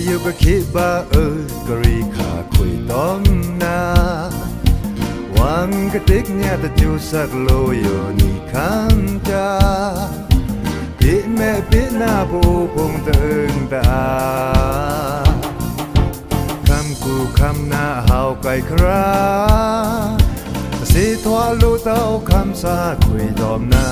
อยู่ก็คิดบ่ากรีขาคุยต้องนาวังกะติกเนี่ยตะจูสักโลอยู่นี่คันจาปิแม่ปิหน้าผู้พงตึงตาคำกูคำหน้าเฮาไกลคราสิทวาลูเต้าคำสาคุยดอมนา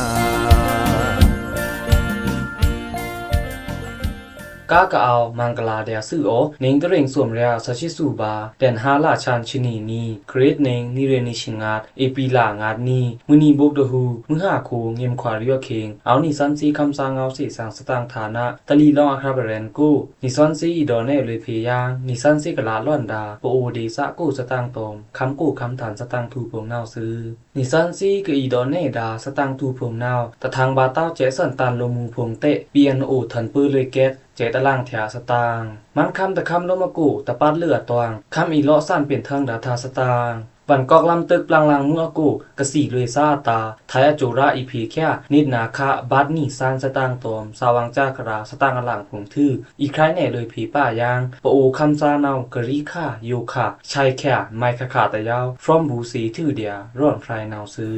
กากะเอามังกลาเดียซื่อโอนิงตะเร่งสวมเรียสชิสูบาแดน5ราชานชินีนีเกรดนิงนิเรนิชิงาดเอปีลางาดนีมือนีบุกดหูมือ5คูเงียมขวาเรียเคงเอานิสันซีคำสางเอาสิสร้างสตางฐานะตะลีลองอัครบแรนกูนิสันซีอีดอเนเลยเพยางนิสันซีกะลาล่อนดาโปโอเดซะกูสตางตอมคำกูคำฐานสตางทูพงนาวซื้อนิสันซีกะอีดอเนดาสตางทูพงนาวตะทางบาเต้าเจสันตันโลมูพงเตะเปียนโอทันปื้อเลยเกตเจตะล่างแถสตางมันคำตะคำลมกูตะปัดเลือดตวงคำอีเลาะสั้นเป็นเทิงดาทาสตางวันกอกลำตึกปลางลางมือกูกะสีเลยซาตาไทยโจราอีพีแค่นิดนาคะบัดนี่ซานสตางตอมสาวังจ้ากราสตางอลังผงทื่ออีกคล้ายแน่เลยผีป้ายางปะโอคำซาเนากะรีค่าโยคะชัยแค่ไมคขาตะยาว from บูซีทื่อเดียร่อนไพรนาวซื้อ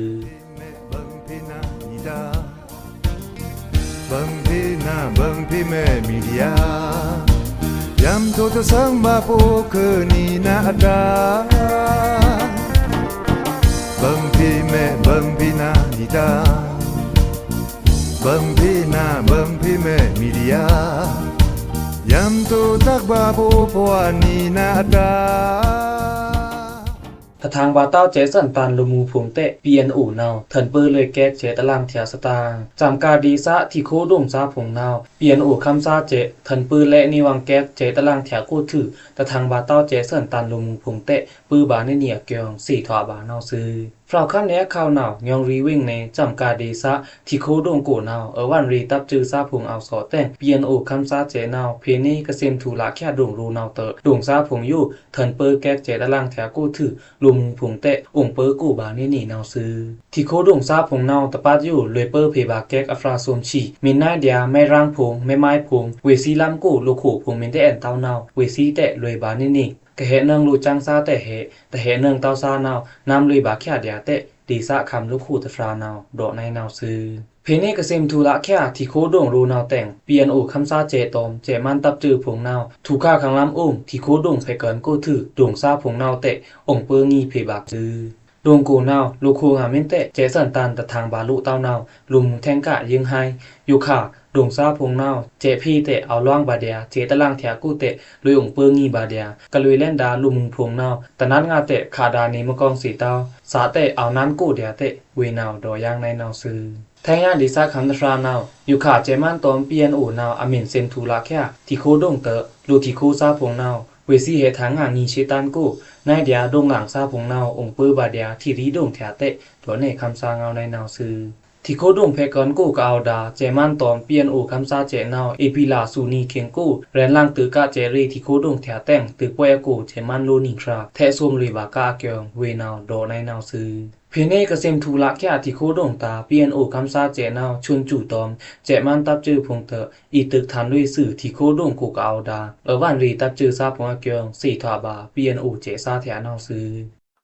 บังพี่นาบังพี่แม่มีเดียยำโทษสังมาปูคือนี่นาดาบังพี่แม่บังพี่นาดีดาบังพี่นาบังพี่แม่มีเดียยำโทษตักบาปูพวานี่นาดาทะทางบาเต้าเจสันตันลมูพงเตะเปียนอู่นาวเถินเปอเลยแก๊กเจตะล่างเทียสตางจำกาดีซะที่โคดงซาผงนาวเปียนอู่คำซาเจเถินปือและนิวังแก๊กเจตะล่างเทียกูถือทะทางบาเต้าเจสันตันลมูพงเตะปือบาในเนียเกียง4ถวบานาวซื้อฟราวคันแนข่าวนาวงรีวิ่งในจำกาดีซะที่โคดงโกนาววันรีตับจือซาผงเอาสอแต่งเปียนอู่คำซาเจนาวเพนีกะเซมทูละแค่ดงรูนาวเตดงซาผงอยู่เถินเปอแก๊กเจตะล่างเทียกูถือลมูพงเตะองเปอร์กูบานี่นาวซื้อที่โคดงซาผงนาวตะปัดอยู่เลยเปอร์เพบาแก๊กอัฟราโซมชีมินนาเดียไม่ร่างผงไม่ไม้ผงเวซีลำกูโลโคผงมินได้แอนเต้านาวเวซีแตะเลยบานี่กะเหนึงรู้จังซาแต่เหนึงเต้าซานาวน้ำเลยบาแค่เดียเตะดีซะคำลูกคู่ตะฟรานาวดอกในนาวซื้อเพนี่กะเซมทูละแค่ที่โคดงรูนาวแต่งเปลี่ยนโอคำซาเจตอมเจมันตับจือผงนาวถูกค่าขังลำองที่โคดงไผเกินกูถือดงซาผงนาวเตะองเปองีเพบากจือดวงกูนาวลูกคูงาเมนเตะเจสันตันตะทางบาลุเต้านาวลุมแทงกะยิงไฮอยู่ค่ะดงซาพงนาวเจพี่เตะเอาล่างบาเดียเจตะล่างแถกูเตะลุยองเปิงีบาเดียกะลุยเล่นดาลุมพงนาวตะนั้นงาเตะขาดานีมะกองสีเต้าสาเตะเอานั้นกูเดียเตะเวนาวดอย่างในนาวซื้อแทงยาดีซาคำตะฟรานาวอยู่ค่ะเจมันตอมเปียนอูนาวอเมนเซมทูลาแค่ที่โคดงเตะลูที่คูซาพงนาวเวซีเฮทางงานีชิตันกูนายเดียดงหลังซาพงนาวองเปอบาเดียที่รีดงแถเตะตัวในคำซางเอาในนาวซื้อที่โคดงเพกอนกูกะเอาดาเจมันตอมเปียนโอคำซาเจนาวเอพิลาซูนีเคียงกูแรนล่างตือกะเจรีที่โคดงแถแต่งตือป่วยกูเจมันโลนิคราแทซุมลุยบากาเกียงเวนาวดอในนาวซื้อเพเนกะเซมทูละแค่ที่โคดงตาเปียนโอคำซาเจนาวชุนจู่ตอมเจมันตับจือพงเตออีตึกทันลุยสื่อที่โคดงกูกะเอาดาวันรีตับจือซาพงเกียง4ถวบาเปียนโอเจซาแถนาวซื้อ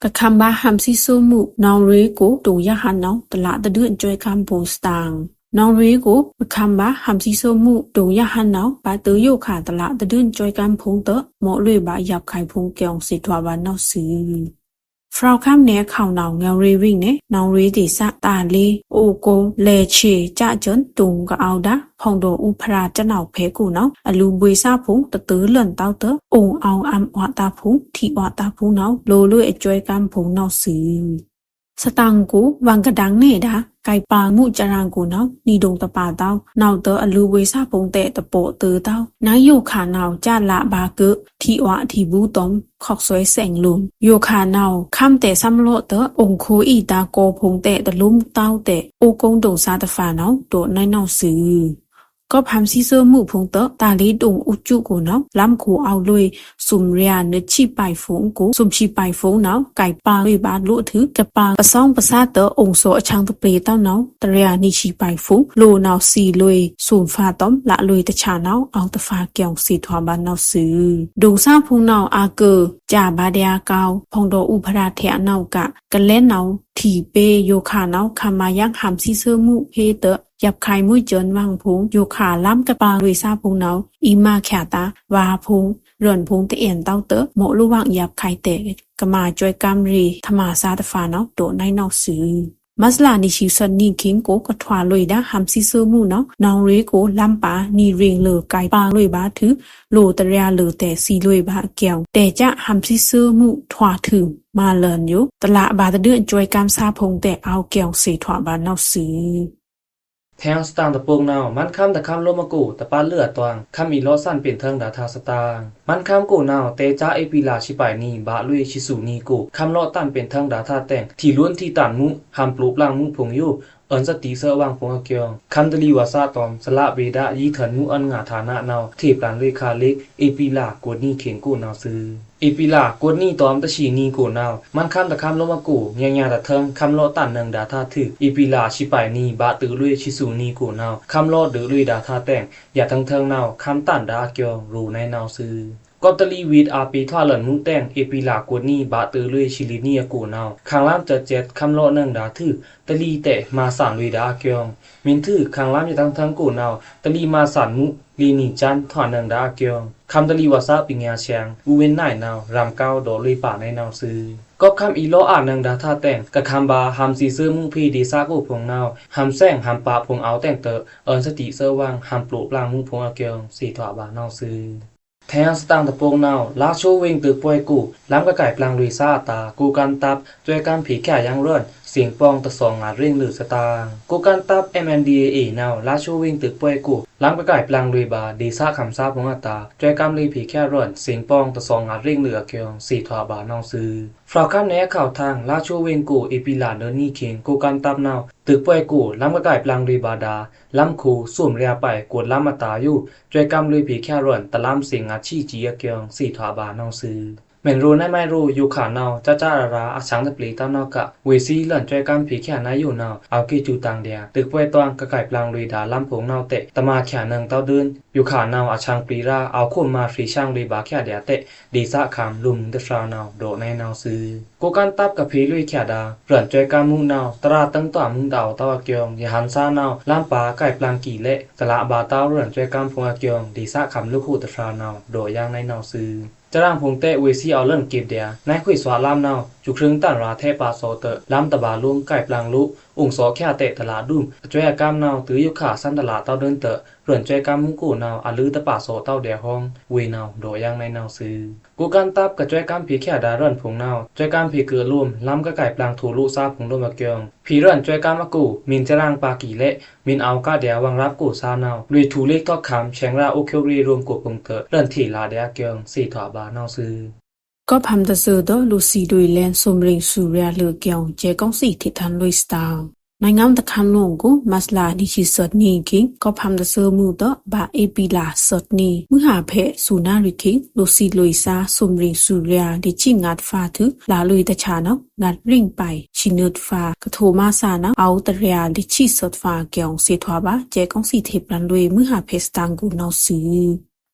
กะคำบาหัมซิโซมุนองรีกูตูยะหันนองตละตะเดือนจอยคำโพสตางนองรีกูคำบาหัมซิโซมุตูยะหันนองปาตือโยขาตละตะเดือนจอยคำพงเตหมอลุยบายับไข่พงเกียงสิทวบานาวซื้อฟราวคำเนข่าวนาวงรีวิ่งเนนองรีดิสะตาลีโอโกเลเชจะจนตุงกะเอาดาพองโดอุพราจะนาวเพกูนาวอลูบวยซาพงตะตือเลื่อนเต้าเตองเอาอัมอตาพงที่อตาพงนาวโลลุยจอยกำพงนาวซื้อสตังกูวังกะดังเนดาไก่ปลามุจรังกูนาวนีดงตะปาเต้านาวเตอลูบวยซาพงเตตะโปตือเต้านายโยขานาวจาละบาเกที่อที่บูตอมขอกสวยแสงลุมโยคานาวคำแต่ซ้ำโลเตองโคอีตาโกพงเตตะลุมเต้าเตโอกงดงซาตะฟานาวโดในนาวซื้อก ก็พำซีเซอร์หมู่พงเตตาลีดงอุจุกูเนาะล้ำคูเอาเลยสุมเรียนึชีไปฝงกูสุมชีไปฝงเนาะไก่ปลาเลยบาดลุถือกะปางประซ่องประสาเตองโสอชังตะเปรเต้าเนาะตะเรียนิชีไปฝงโลนาวซีเลยสูมฟ้าต้อมละเลยตะชาเนาะเอาตะฟ้าเกี่ยวสีทวาบานเนาซื้อดงซ่าพงเนาอาเกอจ่าบาเดียกาวพงโดอุพราเทะเนากะกันเล่นเนาทีเปโยคาเนาคามายักหำซีเซอร์มุเพเตยับไข่มุ้ยเจินวังพงโยคาล้ำกะปางด้วยซาพงเนาอีมาแขตาวาพงเรือนพงตะเอียนเต้าเตโมลุวังยับไข่เตกะมาจอยกำรีธรรมาซาตฟาเนาโดในนอกซื้อมัสลานิชิสันนีคิงโกกะทวาลอยดาหำซีเซอร์มุเนานองเรโกลัมปานีเริงเลอไก่ปางลอยบาถือโลตะเรียเลอแต่ซีลอยบาเกี่ยวแต่จะหำซีเซอร์มุทวาถึงมาเลินอยู่ตละบาตะเดือนจอยกำซาพงแต่เอาเกี่ยวสีทวาบานนอกซื้อแทงสตางตะปงนาวมันคำตะคำโลมากูตะปาเลือดตวงคำมีล้อสั้นเป็นเทิงดาทาสตางมันคำกูนาวเตจ้าเอปิลาชิไปนีบาลุยชิสูนีกูคำล้อตันเป็นเทิงดาทาแต่งที่ล้วนที่ตันมุหำปลูกล่างมุพงอยู่เอินสติเสวางพงอเกียงคำตลีวาซาตอมสละเบดายีเถินมุอันงาฐานะนาวเทปลานเลขาเล็กเอปิลากวดนีเข็งกูนาวซื้อเอปิลากวดนีตอมตะชีนีกูนาวมันคำตะคำโลมากูญญาตะเทิงคำล้อตันนึงดาทาถือเอปิลาชิไปนีบาตือลุยชิสูนีกูนาวคำล้อดือลุยดาทาแต่งอย่าทั้งเทิงนาวคำตันดาเกียงรูในนาวซื้อกอตลีวีดอาปีท่าหล่นมุงแต่งเอปิลากวดนีบาตือลุยชิลิเนียกูนาวข้างล่างจะเจ็ดคำล้อนึงดาถือตลีแต่มาสานลุยดาเกียงมินถือข้างล่างอย่าทั้งเทิงกูนาวตลีมาสานมุลีนีจันถอนนึงดาเกียงคำตลีวาซาปิงยาเชียงอูเวนไหนนาวรำเก้าดอลุยป่าในนาวซื้อก็คำอีโลอ่านนึงดาท่าแต่งกะคำบาหำซีเซอร์มุพีดีซากูพงนาวหำแซงหำปาพงเอาแต่งเตอเอินสติเซอร์วังหำปลูกลางมุพงอเกียงสีถวาบานาวซื้อแทงสตางตะโปงนาวลาโชเวงตึกป่วยกูล้ำกะไก่ปลางลุยซาตากูกันตับจวยกันผีแค่ยังเลื่อนเสียงปองตะสองงาเร่งหรือสตางกูกันตับ MNDAA นาวลาโชเวงตึกป่วยกูล้ำกะไก่ปลางลุยบาดีซาคำซาพงตาจวยกันลีผีแค่ร่อนเสียงปองตะสองงาเร่งเหลือเกียงสีถวาบานาวซื้อฟราวคันแนข่าวทางลาโชเวงกูเอปิลาเดอร์นี่เข็งกูกันตับนาวตึกป่วยกูล้ำกะไก่ปลางลุยบาดาล้ำคูสวมเรียไปกดล้ำมาตาอยู่จวยกันลุยผีแค่ร่อนตะล้ำเสียงอาชีจีเกียงสีถวาบานาวซื้อแม่นรู้ในไม่รู้อยู่ขานาวจ้าราอาชังตะปลีตานาวกะเวซีหล่อนจอยกันผีแค่นายอยู่นาวเอากิจูตังเดียตึกป่วยตวงกะไก่ปลางลุยดาล้ำผงนาวเตะตะมาแค่นึงเต้าเดินอยู่ขานาวอาชังปลีราเอาคุมมาฟรีช่างลุยบาแค่เดียเตะดีซะคำลุมตะฟราวนาวโดในนาวซื้อกูกันตับกับผีลุยแค่ดาเริ่นจอยกันมุงนาวตราตั้งตัวมุงดาวตะวะเกียงยหันซานาวล้ำปาไก่ปลางกี่เละตะละบาเต้าเริ่นจอยกันพงเกียงดีซะคำลูกคู่ตะฟราวนาวโดย่างในนาวซื้อจะร่างพงเตะเวซีเอาเลิ่นเก็บเดียนายคุยสวาลามนาวจุครึงตันราเทปาโซเตลามตะบาลุงไก่ปลางลุองโสแค่เตะตลาดุมจวยกามนาวตื้ออยู่ขาสั้นตลาดเต้าเดินเตะเริ่นจวยกามมุงกูนาวอะลือตะปาโซเต้าเดียห้องเวนาวโดย่างในนาวซื้อกูกันตับกะจวยกามผีแค่ดาเริ่นพงนาวจวยกามผีเกือร่วมล้ำกะไก่ปลางถูลุซาพงโดมะเกียงผีเริ่นจวยกามะกูมินจะร่างปากีเละมินเอากะเดียวังรับกูซานาวลุยถูเล็กทอกคำแฉงราโอเครีรวมกูพงเตะเริ่นที่ลาเดียเกียงสีถวาบานาวซื้อก็พำตะเซอดลูซีดุยแลนสมริงสุเรียเลอเกียงเจกองสีทิทันลุยสตางในงามตะคำลงกูมัสลาดิชิสดนีคิงก็พำตะเซอมูตบาเอปิลาสดนีมือหาเพสูนาริคิงลูซีลุยซาสมริงสุเรียดิจิงัดฟาถือลาลุยตะชาเนางัดริ่งไปชินุดฟากะโทมาซานะเอาตะเรียดิชิสดฟาเกียงเสทวาบาเจกองสีเทปลันลุยมือหาเพสตังกูนาวซื้อ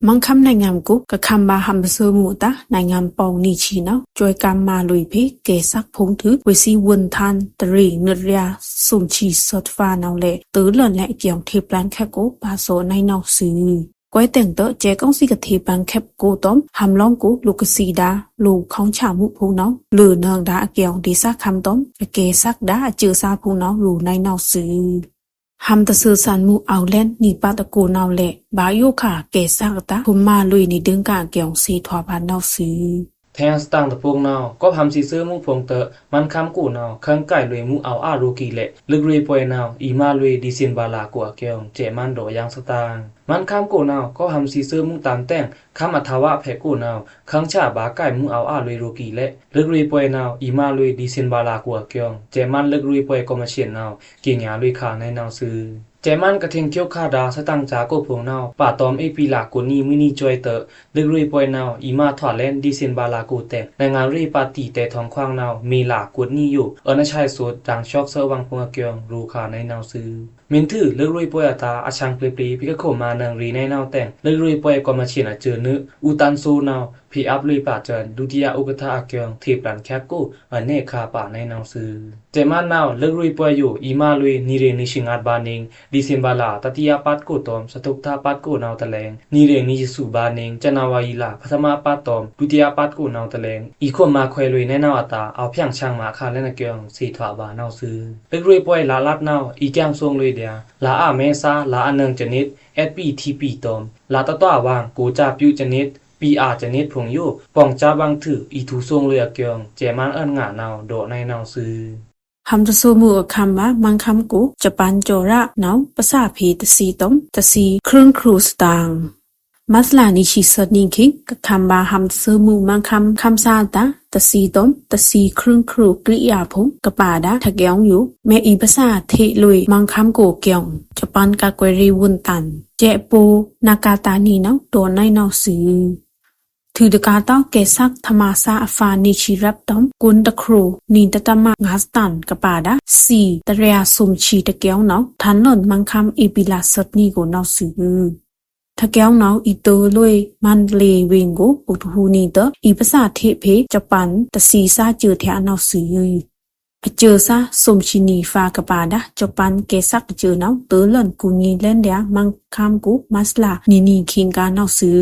มังคำในงามกุกะคำบาฮัมเซอร์มูตาในงามปองนีชีเนาจวยกามมาลุยเพเกซักพงถือเวซีวนทันตรีเนเรียสุมชีสดฟ้าเนาเลตื้อหล่นและเกี่ยวเทปลันแคโกปาโซในนอกซื้อก้อยแต่งเตอเจกองสิกะเทปันแคบกูต้มหำล้องกูลูกซีดาลูกของชามุพูเนาหรือเนืองดาเกี่ยวดีซักคำต้มเกซักดาจือซาพูเนารูในนอกซื้อหำตะซื้อสันมูเอาเล่นนี่ปาตะกูนาวเละบาโยค่ะเกซักตาคุมมาลุยนี่ดึงกะเกี่ยวสีทวาบานนาวซื้อแทงสตางตะพงนาวก็ทำซีเซอร์มุพงเตอมันคำกูนาวคังไก่ลุยมุเอาอารูกีเละลึกรุยป่วยนาวอีมาลุยดิซินบาลากัวเกียงเจมันโดยังสตางมันคำกูนาวก็ทำซีเซอร์มุตามแต่งคำอัทวะแพกูนาวคังชาบาไก่มุเอาอาลุยรูกีเละลึกรุยป่วยนาวอีมาลุยดิซินบาลากัวเกียงเจมันลึกรุยป่วยก็มาเชียนนาวกิงยาลุยขาในนาวซื้อ เจมันกระเทงเกี่ยวคาดาสตังจาก็พงนาวป่าตอมเอปีลากูนีมินีจอยเตลึกรุยปอยนาวอีมาถอดเล่นดิเซนบาลากูแต่ในงานรีปาร์ตี้แต่ทองควางนาวมีหลากูนีอยู่นชัยสุดดังช็อกเซอร์วังพงเกียงรูคาในนาวซื้อมินถือลึกรุยปอยตาอาชังเปรีพิกโคมานังรีในนาวแต่งลึกรุยปอยก็มาเชียนเจอนึอุตันโซนาวพีอัพลุยป่าเจินดุติยาอุกทาอาเกียงทีปลันแคกูเนคาป่าในนาวซื้อเจมันนาวลึกรุยปอยอยู่อีมาลุยนีเรนิชิงอาดบานิงดิเซนบาลาตติยาปัดกูตอมสตุกทาปัดกูนาวตะแลงนีเรนิสุบานิงจนาวายีลาพัทมาปัดตอมดุติยาปัดกูนาวตะแลงอีคนมาควยลุยในนาวตาเอาเพียงช่างมาคาเล่นเกียงสีถวาบานาวซื้อลึกรุยปอยลาลัดนาวอีแกงทรงลุยเดียลาอาเมซาลาอันเนึงจนิดSPTP ตอมลาตะต้าวางกูจาปิวจนิดPR จนิดพงอยู่ป่องจาบังถืออีทูทรงเลยเกียงเจมันเอิ้นงานาวโดในนาวซื้อคำตะโซมูคำว่ามังคำกูจะปันโจระเนาภาษาพีตะซีตมตะซีเครื่องครูสตางมัสลานิชิสนิงคิงกับคำว่าคำตะโซมูมังคำซาตาตะซีตมตะซีเครื่องครูกริยาพงกับป่าดาทะเกียงอยู่แม่อีภาษาเทลุยมังคำกูเกียงจะปันกากวยรีวุนตันเจปูนากาตานีเนาตัวในเนาซื้อถือดกาต้าเกซักธรรมาซาฟานิชิรับตอมกุนตะครูนินตะตมางาสตันกะปาดาสีตะเรียสุมชีตะเกียวเนาทันหล่นมังคำอีปิลาสดนี่กูเนาซื้อทะเกียวเนาอีโตลุยมันเลเวงกูอุทหูนีเตออีภาษาเทเพจะปันตะซีซาเจอแทเนาซื้อเจอซาสมชินีฟากะปาดาจะปันเกซักเจอเนาเตอหล่นกูนีเล่นเดียมังคำกูมัสลานีคิงกาเนาซื้อ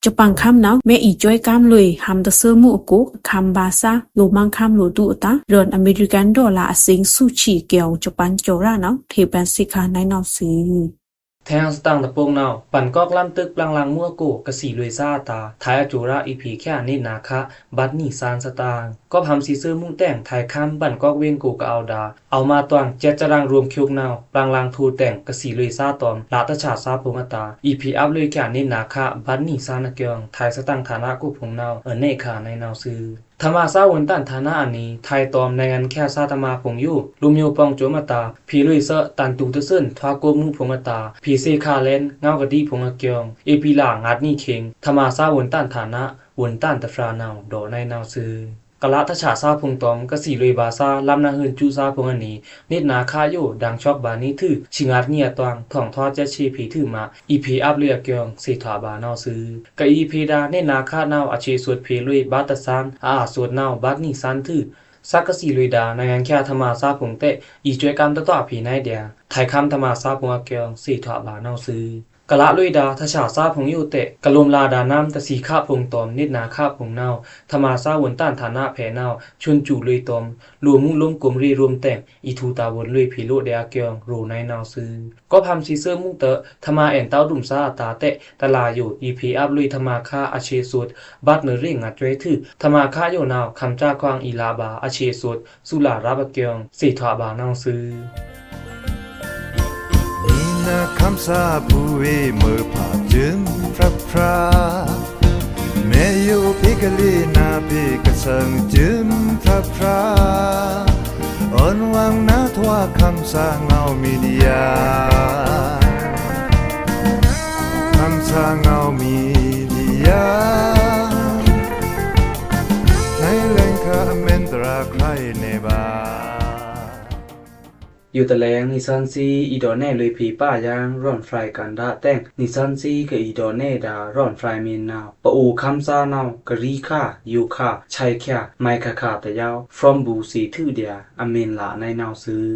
จะปังคำเนาแม่อีจ้อยกามเลยทำตะเซอร์มูกุคำบาซาโลมังคำโลดูตาเรินอเมริกันดอลลาร์สิงสุชีเกียวจะปันโจราเนาเทปันสิคาในนอซื้อแทงสตังตะโปงนาวปั่นกอกล้ำตึกปลังมัวโกกะสีลุยซาตาทายอจูระอีผีแค่นินาคะบัดนี่ซานสตางก็ทำซีเซอร์มุ่งแต่งทายคันปั่นกอกเวงโกกะเอาดาเอามาตวงเจจรังรวมคิวนาวปลังทูแต่งกะสีลุยซาตอมลาตะชาซาพงตาอีผีอัพลุยแค่นินาคะบัดนี่ซานเกียงทายสตังฐานะกูพงนาวเนคาในนาวซื้อธรรมาซาวนตันฐานะอันนี้ไทยตอมในงานแค่ซาตมาพงอยู่ลุมโยปองโจมตาพีลุยเซตันตูตะซึนทวาโกมุพงตาพีเซคาเลนเงากะดีพงเกียงเอปีลางาดนี่เข็งธรรมาซาวนตันฐานะวนตันตะฟรานาวโดในนาวซื้อกะละทะฉาซาพงตอมกะสีลุยบาซาลำนาหืนจูซาพงอันนี้นิดนาคาโยดังช็อกบานี้ถือชิงาดเงียตวงท่องทอดเจชีผีถือมาอีพีอัพเลือเกียงสีถาบานาวซื้อกะอีพีดาเนนาคานาวอาชีสวดเพลุยบาตะซานสวดนาวบัดนี่ซันถือสักกะสีลุยดาในงานแค่ธรรมาซาพงเตอีจวยกรรมตะต่อผีในเดียไทยคำธรรมาซาพงเกียงสีถาบานาวซื้อกะละลุยดาทะฉาซาพงอยู่เตะกะลมลาดาน้ำตะสีคาพงตอมนิดนาคาพงนาวธรรมาซาวนต้านฐานะแผนาวชนจูลุยตอมรวมมุ่งล้มกลมรีรวมแต่งอีทูตาวนลุยผีโลเดียเกียงโรในนาวซื้อก็พำซีเซอร์มุ่งเตะธรรมาแอนเต้าดุมซาตาเตะตะลาอยู่อีพีอัพลุยธรรมาคาอาเชสุดบัดเนริ่งอัดไว้ถือธรรมาคาโยนาวคำจ้าควางอีลาบาอาเชสุดสุลารับเกียงสีถาบานาวซื้อนาคำสาบูเอเมื่อผ่าจึงพระพราแม่อยู่พิกลีนาพิกสังจึงพระพราอ่อนวางนาทว่าคำสาเงามีเดียคำสาเงามีเดียในแหล่งคาเมนตราใครในบ้าอยู่ตะแลงนิซันซีอีดอแน่เลยผีป้ายางร่อนไฟกันดาแต่งนิซันซีกับอีดอแน่ดาร่อนไฟเมนนาวปะอูคำซานาวกะรีค่ายูค่าชัยแค่ไมคาตะยาว from บูสีทื่อเดียอเมนละในนาวซื้อ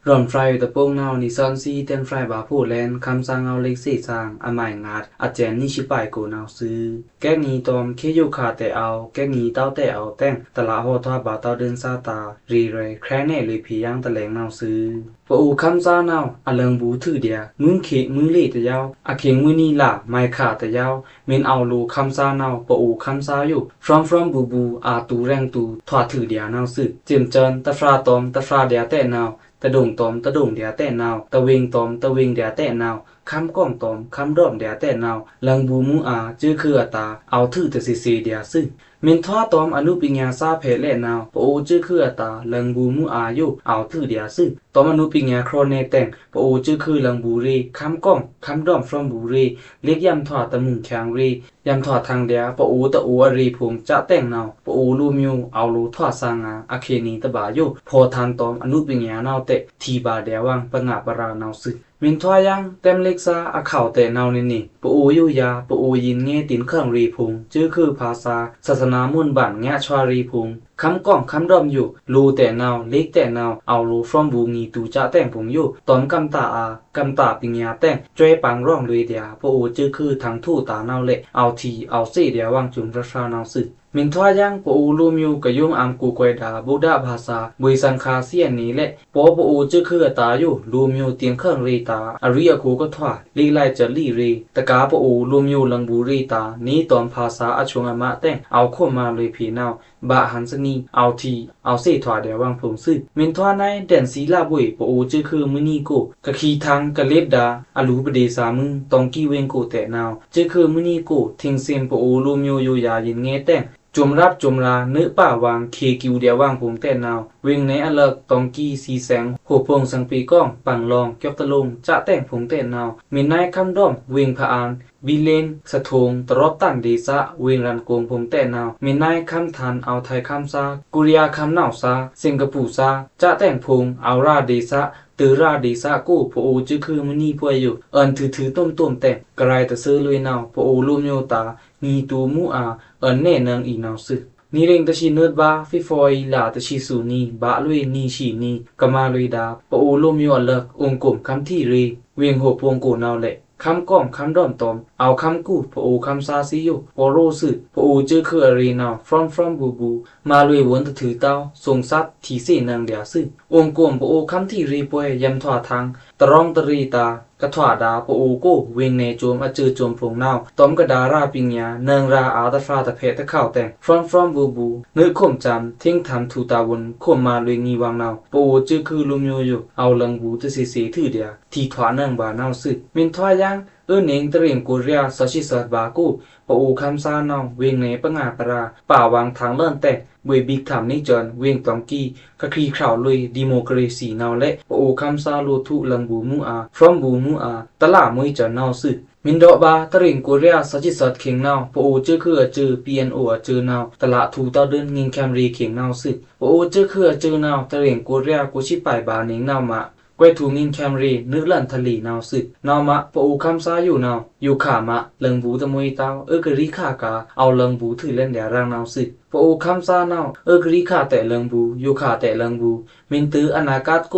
ร่อนไฟตะโปงนาวนิซันซีเต้นไฟบาพูแลนคำซางเอาเล็กสีซางอามายงาดอาแจนนิชิปายโกนาวซื้อแก้งีตอมเคยูคาแต่เอาแก้งีเต้าแต่เอาแต่งตะละโหทว่าบาเต้าเดินซาตารีเรแครแน่เลยผีย่างตะแลงนาวซื้อปะอูคำซานาวอเลิงบูถือเดียมึงเขมึงเล่ตะยาวอาเขงมือนี่ล่ะไมขาตะยาวเมนเอาลูคำซานาวปะอูคำซาอยู่ from บูอาตูแรงตูถอดถือเดียนาวซึเจิมเจินตะฟราตอมตะฟราเดียแต่นาวตะดงตอมตะดงเดียแต่นาวตะเวงตอมตะเวงเดียแต่นาวคำก้องตอมคำดอมเดียแต่นาวลังบูมูอาจื้อคือตาเอาถือแต่ซีเดียซึ มินทวาตอมอนุปิญญาซาเพเลนาวปโอจื้อคืออตาเลิงบูมูอายุเอาถือเดียซึตอมอนุปิญญาโครเนแต่งปโอจื้อคือเลิงบูรีคำก้องคำดอมฟรอมบูรีเรียกยำถอดตะมุงแข็งรียำถอดทางเดียปโอตะโออรีพงจะแต่งนาวปโอลูมิวเอาลูถอดสางาอเคนีตะบายุพอทานตอมอนุปิญญานาวเตทีบาเดียวังปะงะปะรานาวซึมินทวายังเต็มเล็กซาอาข่าวแต่นาวนี่ปโอยุยาปโอยินเงตินเครื่องรีพงจื้อคือภาษาศาสนามุ่นบ้านแงะชวารีพงคำก้องคำดอมอยู่รูแต่นาวเล็กแต่นาวเอารูฟรอมบูงีตูจะแต่งผงอยู่ตอนกำตาอากำตาปิญญาแต่งจ้วยปังร่องเลยเดียปโอจื้อคือทั้งทู่ตานาวเละเอาทีเอาเสียเดียวางจุมราชานาวสึมินทวายังปโอลูมิวกยุมอัมกูกวยดาบุดาภาษาบุยสันคาเซียนนี้แหละปโอจื้อคือตาอยู่ลูมิวเตียงเครื่องรีตาอริยคูก็ทว่าลีไลจะลีรีตะกาปโอลูมิวลังบูรีตานี้ตอนภาษาอชงอมะแต่งเอาข้อมาเลยผีนาวบะหันสนีเอาทีเอาเสถวาเดียววางผมซึมินทวาในแดนศีลาบุยปโอจื้อคือมือนีโกกะขีทังกะเล็บดาอลูปเดสามึงตองกีเวงโกแต่นาวจื้อคือมือนีโกทิงเซมปโอลูมิวอยู่ยายินเงแต่งจุมรับจุมราเนื้อป่าวางเคกิวเดียววางผมแต่นาวเวงในอเลิกตองกี้สีแสงหัวพงสังปีก้องปังลองเกียบตะลงจะแต่งผมแต่นาวมีนายคำด้อมเวงพะอานวิเลนสะทงตรอบตันเดซะเวงรันโกงผมแต่นาวมีนายคำทันเอาไทยคำซากุริยาคำนาวซาสิงคโปร์ซาจะแต่งพงเอาราเดซะตือราเดซากูปโอจื้อคือมือนี่พวยอยู่เอินถือต้มแต่งกระไรตะซื้อเลยนาวปโอลูมโยตามีตูมูอาเอินแน่นังอีนาวซึนี่เร่งตะชีเนิดบาฟิฟอยลาตะชีสูนีบะลุยนีชีนีกะมาลุยดาปโอลูมโยเลิกองกลมคำที่รีเวียงหัวพวงโกนาวแหละคำก้อมคำดอมตอมเอาคำกู้ปโอคำซาซิโยปโรซึปโอจื้อคืออารีนาวfrom บูมาลุยวนตะถือเต้าทรงซัดทีเสนังเดียซึองกลมปโอคำที่รีป่วยยำถอดทางตรองตรีตากะถวาดาปโอโกเวงเนโจมอจือโจมพงนาวตอมกะดาราปิญญาเนิงราอาตะฟาตะเพตะเข้าแต่งfrom บูนึกข่มจำทิ้งทำทูตาวนข่มมาลุยงีวางนาวปโอจื้อคือลุมโยอยู่เอาลังบูตะเสถือเดียทีถวานังบานาวซึมินทวายังเนงตะเรียงกุเรียสชิสัตบากูปโอคำซานาวเวงเนปะงาปราป่าวางทางเลิ่นแต่เวบิกถามนิจรเวงตองกี้กะครีข่าวลุยดิโมคราซีนาวและปโอคำซาโลทุลังบูมูอาfrom บูมูอาตะลามุยจนาวซึมินดอบาตะเรียงกุเรียสชิสัตเข็งนาวปโอจื้อคือจื้อ PNO จื้อนาวตะละทูตาเดินงิงแคมรีเข็งนาวซึปโอจื้อคือจื้อนาวตะเรียงกุเรียกุชิปายบานิงนาวมะกวยถูงินแคมรีนึกลันทะลีนาวซึนาวมะปอูคำซาอยู่นาวอยู่ขามะเลิงบูตะมวยตาวกะริขากาเอาเลิงบูถือเล่นเดียรังนาวซึปอูคำซานาวกะริขาแต่เลิงบูอยู่ขาแต่เลิงบูมินตืออนากาศโก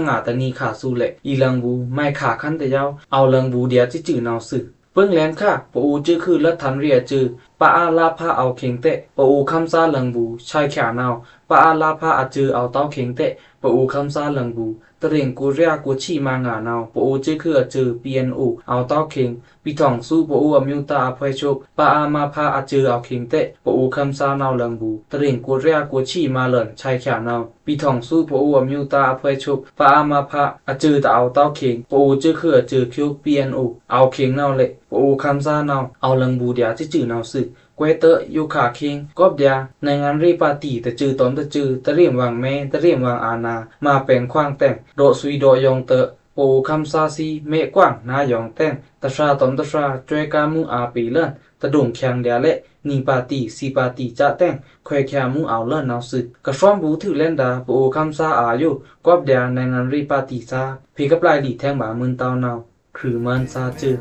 งาตะนีขาสู้แหละอีเลิงบูไม่ขาคันแต่ยาวเอาเลิงบูเดียจิจื้อนาวซึเปิ้งแลนค่ะปอูจื้อคือละทันเรียจื้อปะอาลาพาเอาเข็งเตะปอูคำซาเลิงบูชายแขนาวปะอาลาพาอาจื้อเอาเต้าเข็งเตะปอูคำซาเลิงบูตะเรียงกุเรียกุชีมางานาวปอูจื้อคือจื้อ PNO เอาเต้าเข็งปีทองสู้ปอูอมิวตาอภัยโชคปะอามาพาอาจื้อเอาเข็งเตะปอูคำซานาวเลิงบูตะเรียงกุเรียกุชีมาเลินชายแขนาวปีทองสู้ปอูอมิวตาอภัยโชคปะอามาพาอาจื้อตะเอาเต้าเข็งปอูจื้อคือจื้อคิว PNO เอาเข็งนาวเละปอูคำซานาวเอาเลิงบูเดียจิจื้อนาวซึกวยเตออยู่ขาคิงกอบเดียในงานรีปาตีตะจือตอมตะจือตะเรียมวางแม่ตะเรียมวางอาณามาแปลงขว้างแต่งโดสุยโดยองเตอโอคำซาซีเมกว้างนายองแต่งตะชาตอมตะชาจวยกามูอาปีเลินตะดงแข็งเดียเละนีปาตีซีปาตีจะแต่งควยแคมูเอาเลินนาวซึกะฟ้อมบูถือเล่นดาโอคำซาอายุกอบเดียในงานรีปาตีซาพีกับลายดีแทงบ่ามึนเตานาวคือมันซาจือ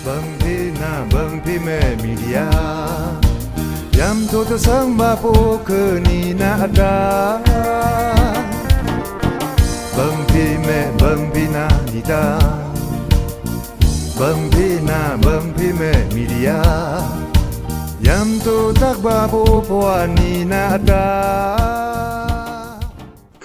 บังพี่นาบังพี่แม่มีเดียยำทุกสังมาปูคือนีนาดาบังพี่แม่บังพี่นาดีดาบังพี่นาบังพี่แม่มีเดียยำทุกทักบาปูพวานีนาดา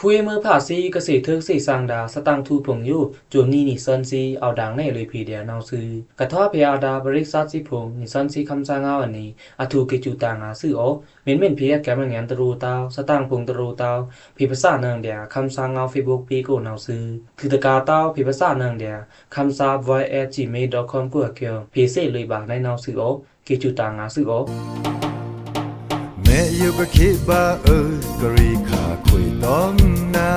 ผู้มือผ่าซีเกษตรเทิงสีสางดาสตังทูผงอยู่จวมนี่นิซันซีเอาดังในเลยพีเดียนาวซื้อกระทอเพอาดาบริษัทสิผงนิซันซีคำสางเอาอันนี้อทูกิจูตางาซื้อโอเม็นเพียแกมงานตรูตาวสตังพงตรูตาวพิภาษาเนืองเดียคำสางเอาเฟซบุ๊กปีโกนาวซื้อถือตะกาตาวพิภาษาเนืองเดียคำซา voice@gmail.com กูเกียวเพเซเลยบาในนาวซื้อโอ ke chu ta nga su o แม่อยู่ก็คิดว่าก็รีขาคุยต้องนา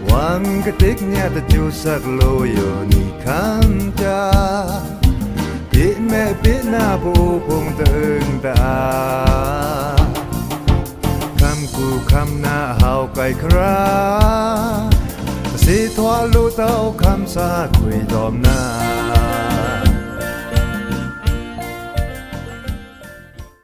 หวังกระติกเนี่ยแต่จูสักโลอยู่นี่ข้างจาปิแม่ปิหน้าผู้พงตึงตาคำกูคำหน้าเฮาไกลคราสิทวาลูเต้าคำสาคุยตอมนา